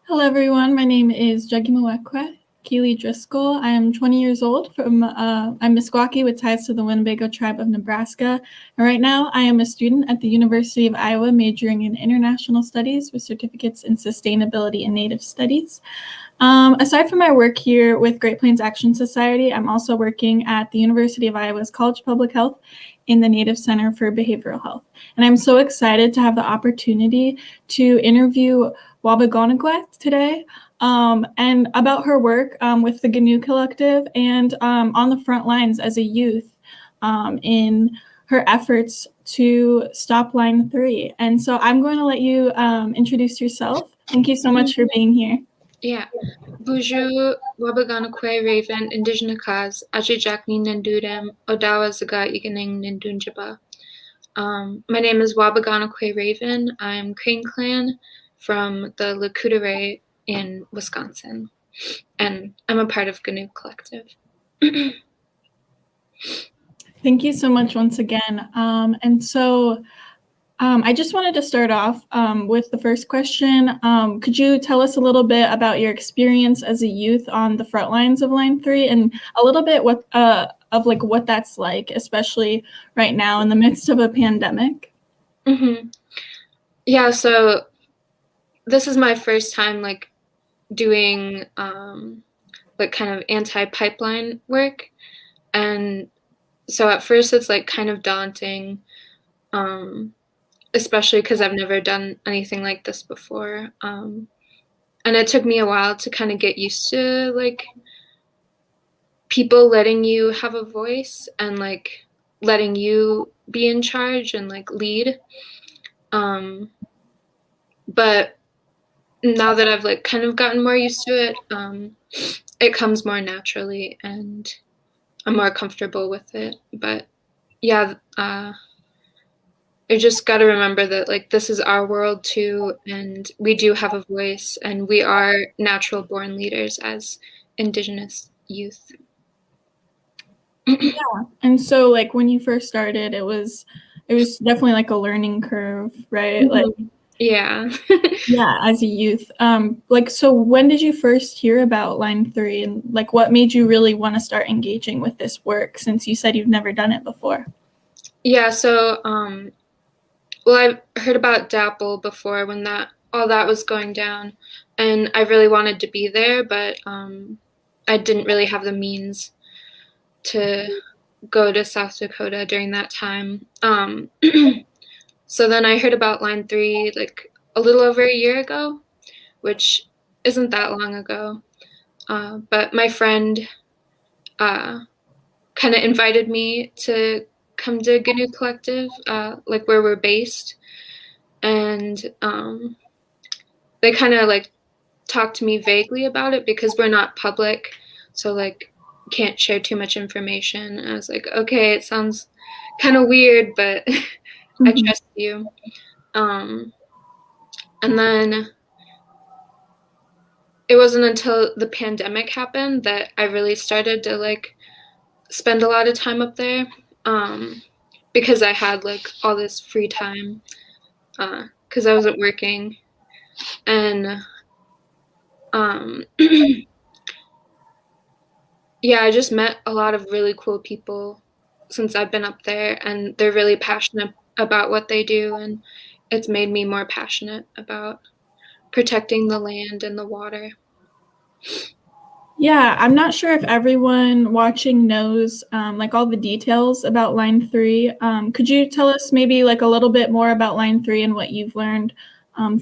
Hello, everyone. My name is ttakimaweakwe, Keely Driscoll. I am 20 years old. I'm Meskwaki with ties to the Winnebago tribe of Nebraska. And right now, I am a student at the University of Iowa, majoring in international studies with certificates in sustainability and Native studies. Aside from my work here with Great Plains Action Society, I'm also working at the University of Iowa's College of Public Health in the Native Center for Behavioral Health. And I'm so excited to have the opportunity to interview Waabigonikwe today and about her work with the GNU Collective and on the front lines as a youth in her efforts to stop Line 3. And so I'm going to let you introduce yourself. Thank you so much for being here. Yeah. Bonjour, Waabigonikwe Raven, Indigenous Cause, Ajijakni Nandudem, Odawa Zaga Iganing Nindunjaba. My name is Waabigonikwe Raven. I'm Crane Clan from the Lac Courte Orielles in Wisconsin, and I'm a part of GNU Collective. Thank you so much once again. I just wanted to start off with the first question. Could you tell us a little bit about your experience as a youth on the front lines of Line 3 and a little bit what that's like, especially right now in the midst of a pandemic? Mm-hmm. Yeah, so this is my first time doing kind of anti-pipeline work, and so at first it's kind of daunting, especially because I've never done anything like this before, and it took me a while to kind of get used to people letting you have a voice and letting you be in charge and lead, but now that I've kind of gotten more used to it, it comes more naturally and I'm more comfortable with it. But yeah, you just got to remember that this is our world too, and we do have a voice, and we are natural born leaders as Indigenous youth. Yeah, and so when you first started, it was definitely a learning curve, right? Mm-hmm. Yeah. Yeah, as a youth. So when did you first hear about Line 3 and what made you really want to start engaging with this work, since you said you've never done it before? Yeah, so well, I've heard about DAPL before when all that was going down, and I really wanted to be there, but I didn't really have the means to go to South Dakota during that time. So then I heard about Line 3 a little over a year ago, which isn't that long ago. But my friend kind of invited me to come to GNU Collective, where we're based. And they kind of talked to me vaguely about it because we're not public. So can't share too much information. And I was like, okay, it sounds kind of weird, but I trust you. And then it wasn't until the pandemic happened that I really started to spend a lot of time up there, because I had all this free time, because I wasn't working. And yeah, I just met a lot of really cool people since I've been up there, and they're really passionate about what they do, and it's made me more passionate about protecting the land and the water. Yeah, I'm not sure if everyone watching knows all the details about Line 3. Could you tell us maybe a little bit more about Line 3 and what you've learned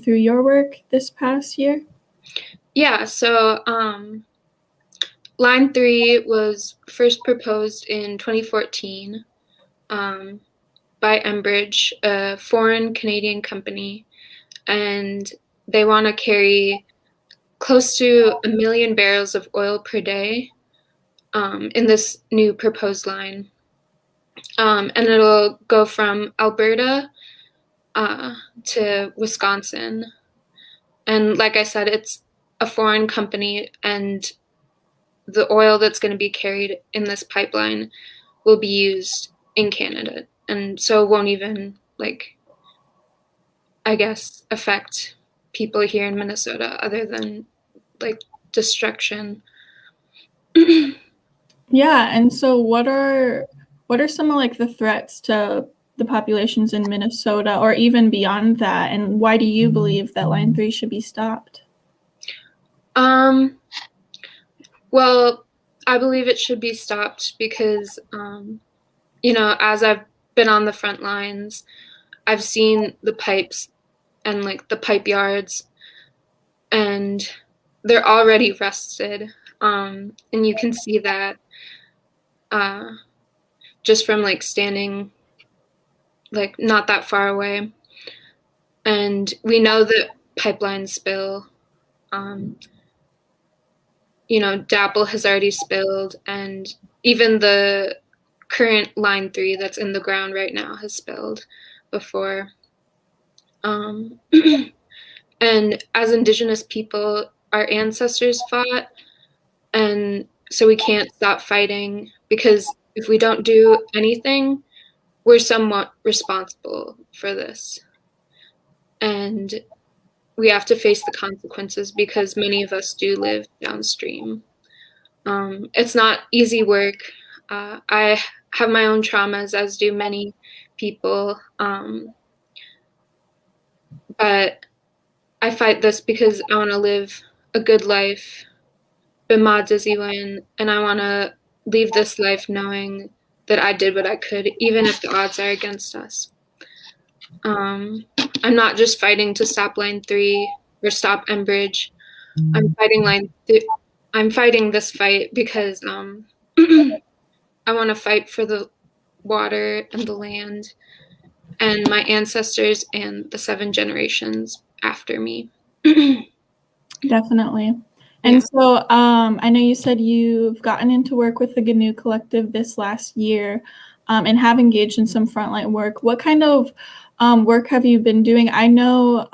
through your work this past year? Yeah, so Line 3 was first proposed in 2014 by Enbridge, a foreign Canadian company, and they want to carry close to 1 million barrels of oil per day in this new proposed line. And it'll go from Alberta to Wisconsin. And like I said, it's a foreign company, and the oil that's going to be carried in this pipeline will be used in Canada. And so it won't even, I guess, affect people here in Minnesota other than like destruction. Yeah, and so what are some of like the threats to the populations in Minnesota or even beyond that, and why do you believe that Line 3 should be stopped? Well, I believe it should be stopped because, you know, as I've been on the front lines, I've seen the pipes and like the pipe yards, and they're already rusted. And you can see that just from like standing like not that far away. And we know that pipelines spill. You know, DAPL has already spilled, and even the current Line 3 that's in the ground right now has spilled before. And as Indigenous people, our ancestors fought, and so we can't stop fighting, because if we don't do anything, we're somewhat responsible for this. And we have to face the consequences because many of us do live downstream. It's not easy work. I have my own traumas, as do many people. But I fight this because I want to live a good life, and I want to leave this life knowing that I did what I could, even if the odds are against us. I'm not just fighting to stop Line 3 or stop Enbridge. I'm fighting this fight because I want to fight for the water and the land and my ancestors and the 7 generations after me. Definitely. And so I know you said you've gotten into work with the GNU Collective this last year and have engaged in some frontline work. What kind of work have you been doing? I know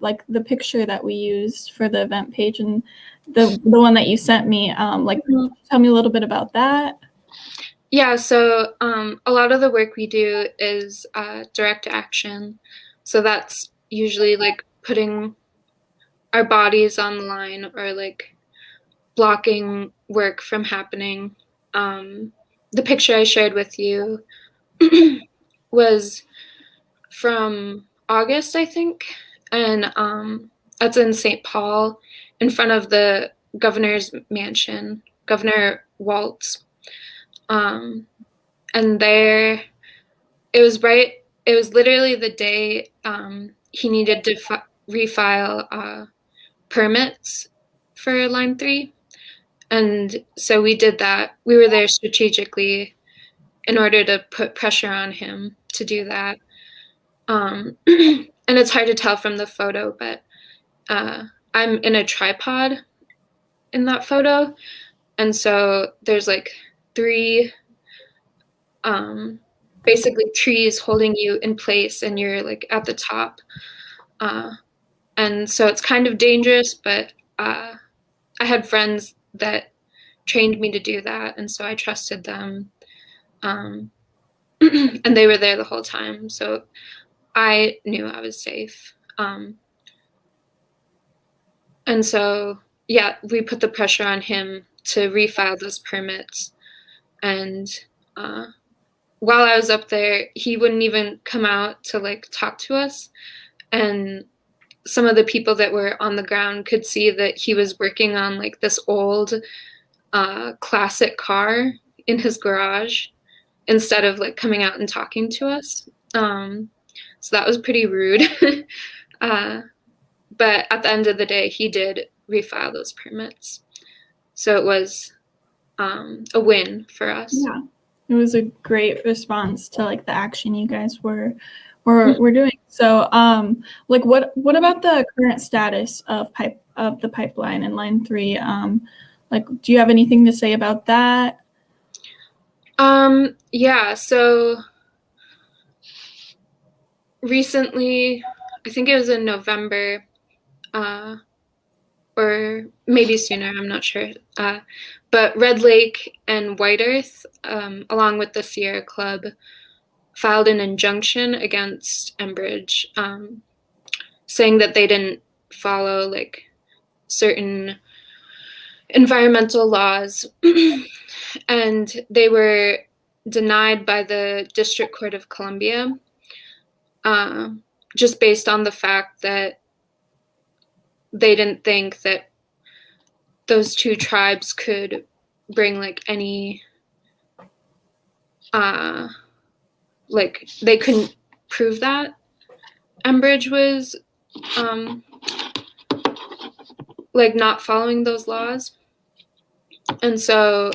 like the picture that we used for the event page and the one that you sent me, tell me a little bit about that. Yeah, so a lot of the work we do is direct action. So that's usually like putting our bodies on the line or like blocking work from happening. The picture I shared with you was from August, I think, and that's in St. Paul in front of the governor's mansion, Governor Waltz. And there, it was literally the day he needed to refile permits for Line 3. And so we did that. We were there strategically in order to put pressure on him to do that. And it's hard to tell from the photo, but I'm in a tripod in that photo. And so there's like 3 basically trees holding you in place, and you're like at the top. And so it's kind of dangerous, but I had friends that trained me to do that, and so I trusted them. And they were there the whole time, so I knew I was safe. And so, yeah, we put the pressure on him to refile those permits. And while I was up there, he wouldn't even come out to like talk to us. And some of the people that were on the ground could see that he was working on like this old classic car in his garage instead of like coming out and talking to us. So that was pretty rude. But at the end of the day, he did refile those permits. So it was a win for us. Yeah, it was a great response to like the action you guys were doing. So like what about the current status of the pipeline in Line 3? Like, do you have anything to say about that? Yeah, so recently, I think it was in November, or maybe sooner, I'm not sure. But Red Lake and White Earth, along with the Sierra Club, filed an injunction against Enbridge, saying that they didn't follow like certain environmental laws, and they were denied by the District Court of Columbia, just based on the fact that they didn't think that those two tribes could bring like any, like they couldn't prove that Enbridge was like not following those laws. And so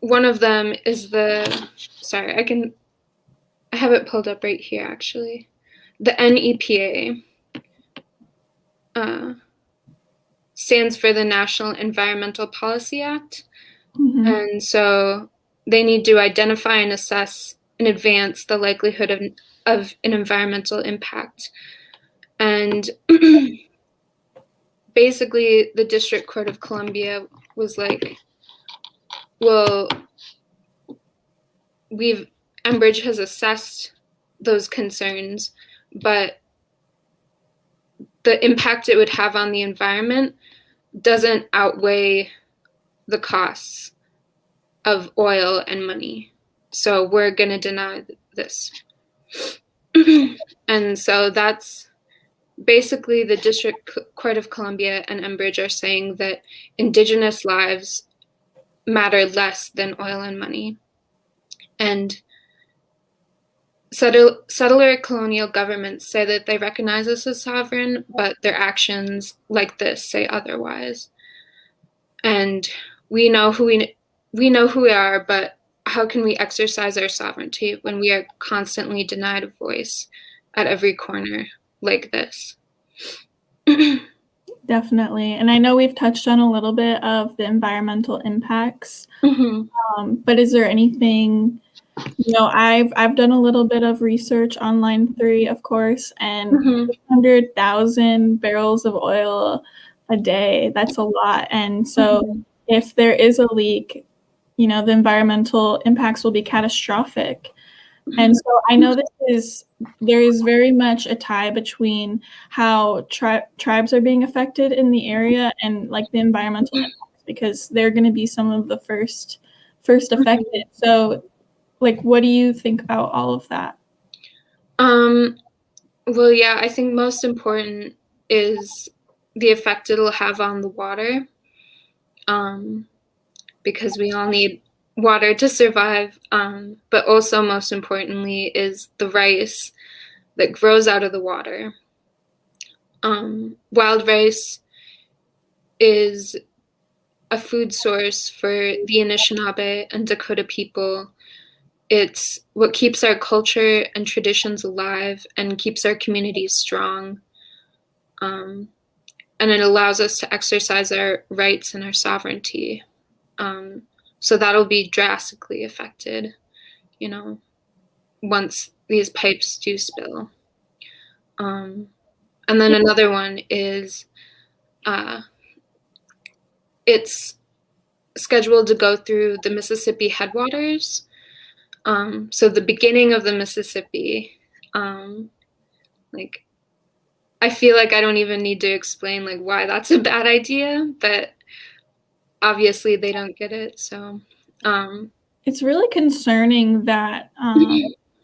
one of them is I have it pulled up right here actually. The NEPA stands for the National Environmental Policy Act. Mm-hmm. And so they need to identify and assess in advance the likelihood of an environmental impact. And basically the District Court of Columbia was like, well, Enbridge has assessed those concerns, but the impact it would have on the environment doesn't outweigh the costs of oil and money. So we're going to deny this. And so that's basically the District Court of Columbia and Enbridge are saying that Indigenous lives matter less than oil and money. And settler colonial governments say that they recognize us as sovereign, but their actions like this say otherwise. And we know who we are, but how can we exercise our sovereignty when we are constantly denied a voice at every corner like this? Definitely. And I know we've touched on a little bit of the environmental impacts, but is there anything, I've done a little bit of research on Line 3, of course, and 100,000 barrels of oil a day, that's a lot. And so if there is a leak, the environmental impacts will be catastrophic. And so I know there is very much a tie between how tribes are being affected in the area and like the environmental impacts, because they're going to be some of the first affected. So like, what do you think about all of that? Well, yeah, I think most important is the effect it'll have on the water, because we all need water to survive, but also most importantly is the rice that grows out of the water. Wild rice is a food source for the Anishinaabe and Dakota people. It's what keeps our culture and traditions alive and keeps our communities strong. And it allows us to exercise our rights and our sovereignty. So that'll be drastically affected, once these pipes do spill. And then another one is it's scheduled to go through the Mississippi headwaters. So the beginning of the Mississippi, like, I feel like I don't even need to explain like why that's a bad idea, but obviously they don't get it. So it's really concerning that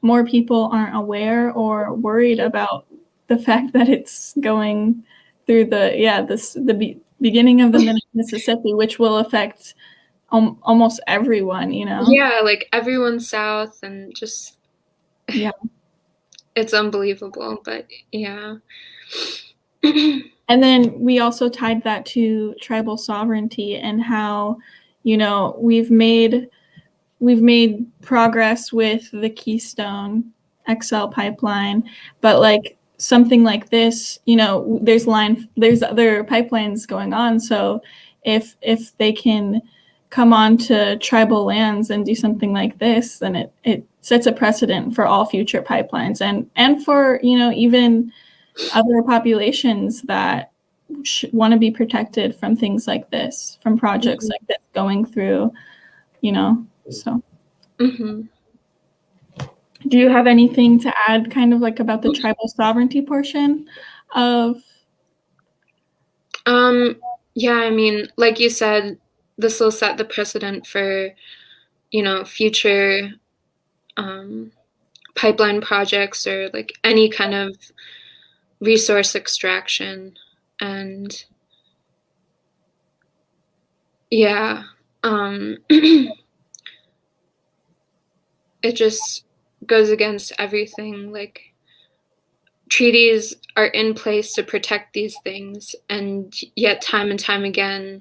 more people aren't aware or worried about the fact that it's going through the beginning of the Mississippi, which will affect almost everyone, Yeah, like everyone south, and just it's unbelievable, but yeah. And then we also tied that to tribal sovereignty and how, we've made progress with the Keystone XL pipeline, but like something like this, there's other pipelines going on. So if they can come on to tribal lands and do something like this, then it sets a precedent for all future pipelines and for, even other populations that want to be protected from things like this, from projects like this going through, so. Do you have anything to add kind of like about the tribal sovereignty portion of? Yeah, I mean, like you said, this will set the precedent for, future pipeline projects or like any kind of resource extraction. And yeah, it just goes against everything. Like, treaties are in place to protect these things, and yet time and time again,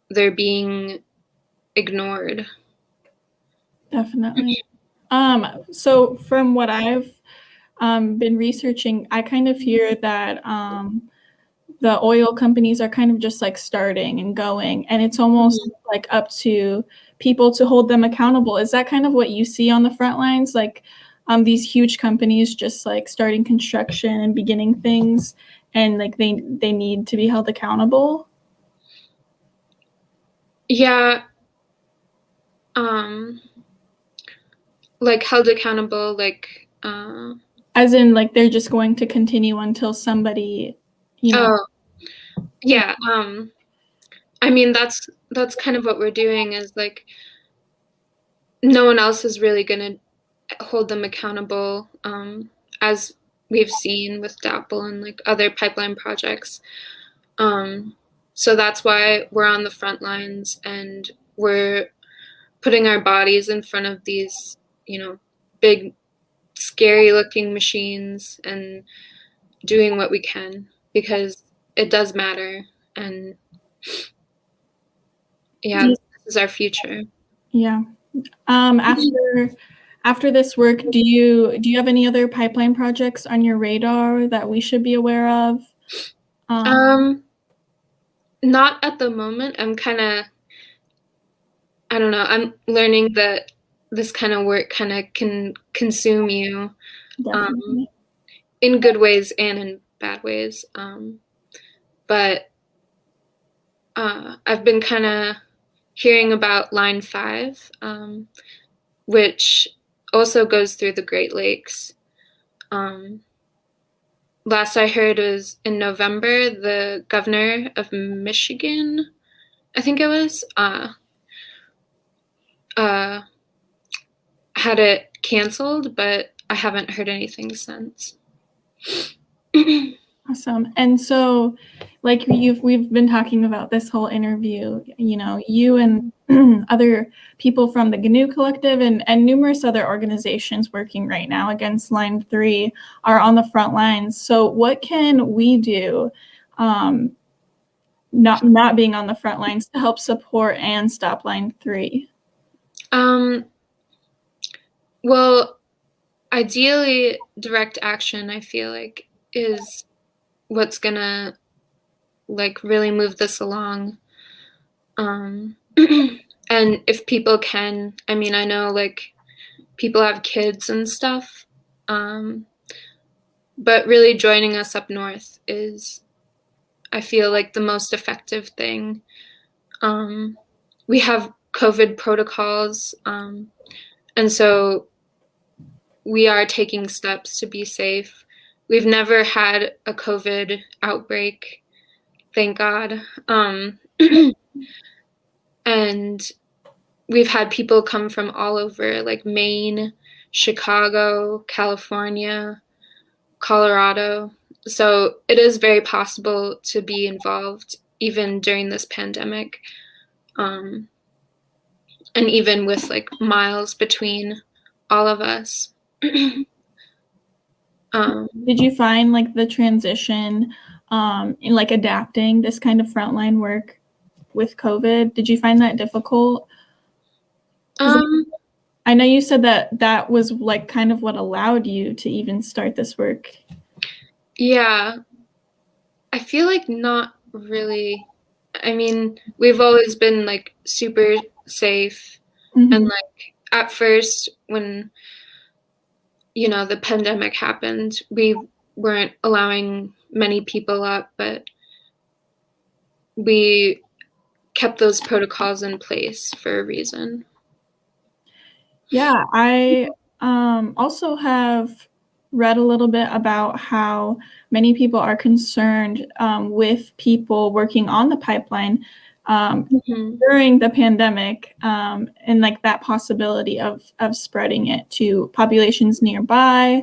they're being ignored. Definitely. So from what I've been researching, I kind of hear that the oil companies are kind of just like starting and going, and it's almost like up to people to hold them accountable. Is that kind of what you see on the front lines? Like these huge companies just like starting construction and beginning things, and like they need to be held accountable? Yeah. Like held accountable, like As in like they're just going to continue until somebody, Oh, yeah. I mean, that's kind of what we're doing, is like no one else is really gonna hold them accountable, as we've seen with DAPL and like other pipeline projects. So that's why we're on the front lines, and we're putting our bodies in front of these, big, scary looking machines and doing what we can, because it does matter. And yeah, this is our future. Yeah. After this work, do you have any other pipeline projects on your radar that we should be aware of? Not at the moment. I'm kind of, I don't know, I'm learning that this kind of work kind of can consume you, in good ways and in bad ways. But I've been kind of hearing about Line 5, which also goes through the Great Lakes. Last I heard was in November, the governor of Michigan, I think it was, had it canceled, but I haven't heard anything since. Awesome. And so, like we've been talking about this whole interview, you and other people from the GNU Collective and numerous other organizations working right now against Line 3 are on the front lines. So what can we do, not being on the front lines, to help support and stop Line 3? Well, ideally, direct action, I feel like, is what's gonna like really move this along. And if people can, I mean, I know like people have kids and stuff, but really joining us up north is, I feel like, the most effective thing. We have COVID protocols, and so we are taking steps to be safe. We've never had a COVID outbreak, thank God. And we've had people come from all over, like Maine, Chicago, California, Colorado. So it is very possible to be involved even during this pandemic. And even with like miles between all of us. Did you find like the transition in like adapting this kind of frontline work with COVID? Did you find that difficult? I know you said that was like kind of what allowed you to even start this work. Yeah, I feel like not really. I mean, we've always been like super safe. And like at first when, the pandemic happened, we weren't allowing many people up, but we kept those protocols in place for a reason. Yeah, I also have read a little bit about how many people are concerned with people working on the pipeline during the pandemic, and like that possibility of spreading it to populations nearby,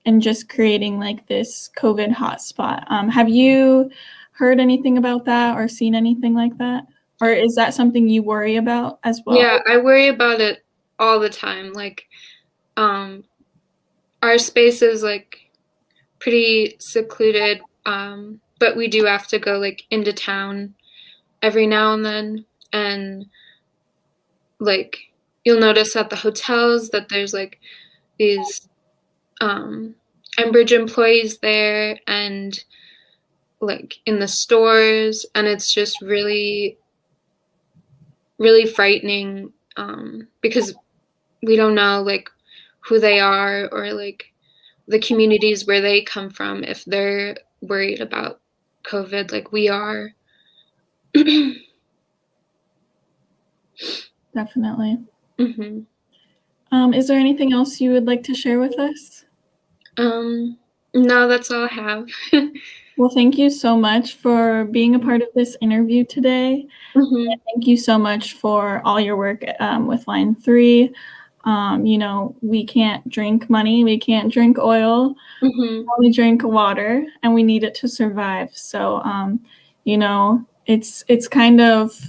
and just creating like this COVID hotspot. Have you heard anything about that or seen anything like that? Or is that something you worry about as well? Yeah, I worry about it all the time. Like, our space is like pretty secluded, but we do have to go like into town every now and then, and like you'll notice at the hotels that there's like these Enbridge employees there, and like in the stores, and it's just really frightening, because we don't know like who they are or like the communities where they come from, if they're worried about COVID like we are. Definitely. Is there anything else you would like to share with us? No, that's all I have. Well, thank you so much for being a part of this interview today. And thank you so much for all your work with Line 3. You know, we can't drink money, we can't drink oil, we drink water, and we need it to survive. So, you know, it's kind of,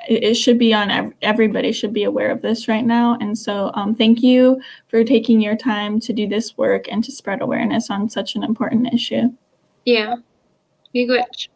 it should be on, everybody should be aware of this right now. And so thank you for taking your time to do this work and to spread awareness on such an important issue. Yeah. Miigwech.